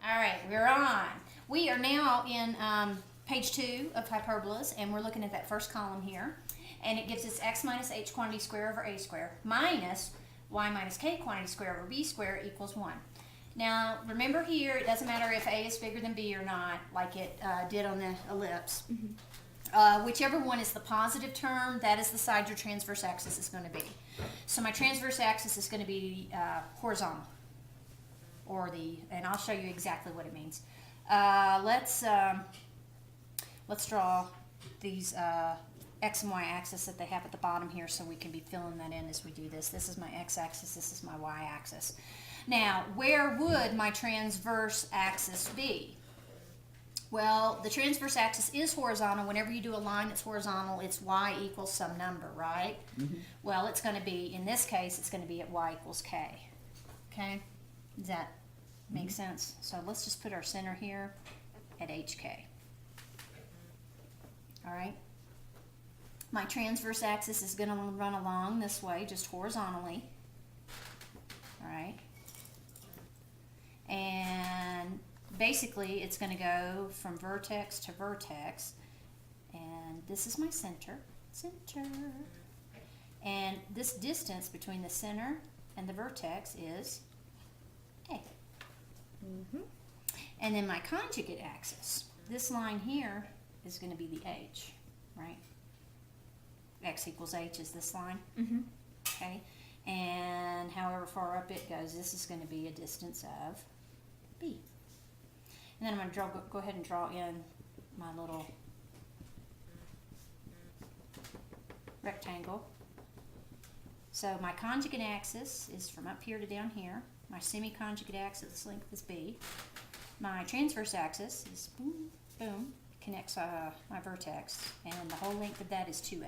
All right, we're on. We are now in page 2 of hyperbolas, and we're looking at that first column here. And it gives us x minus h quantity square over a square minus y minus k quantity square over b square equals 1. Now, remember here, it doesn't matter if a is bigger than b or not, like it did on the ellipse. Whichever one is the positive term, that is the side your transverse axis is going to be. So my transverse axis is going to be horizontal. And I'll show you exactly what it means. Let's draw these x and y axis that they have at the bottom here, so we can be filling that in as we do this. This is my x-axis, this is my y-axis. Now, where would my transverse axis be? Well, the transverse axis is horizontal. Whenever you do a line that's horizontal, it's y equals some number, right? Well, it's going to be, in this case, it's going to be at y equals k. Okay? Does that make sense? So let's just put our center here at hk. All right? My transverse axis is going to run along this way, just horizontally. All right? And basically, it's going to go from vertex to vertex. And this is my center. And this distance between the center and the vertex is a. And then my conjugate axis, this line here is going to be the h, right? X equals h is this line. Okay, and however far up it goes, this is going to be a distance of b. And then I'm going to go ahead and draw in my little rectangle. So my conjugate axis is from up here to down here. My semi-conjugate axis length is b. My transverse axis is boom, boom, connects my vertex, and the whole length of that is 2a.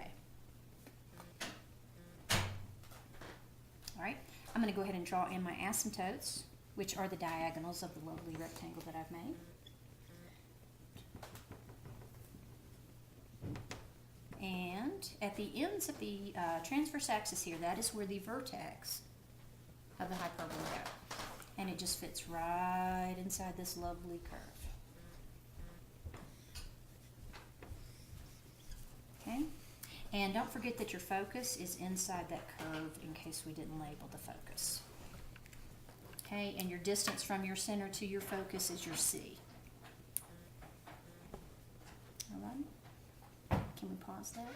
All right, I'm going to go ahead and draw in my asymptotes, which are the diagonals of the lovely rectangle that I've made. And at the ends of the transverse axis here, that is where the vertex of the hyperbola goes. And it just fits right inside this lovely curve. Okay? And don't forget that your focus is inside that curve in case we didn't label the focus. Okay, and your distance from your center to your focus is your C. All right? Can we pause that?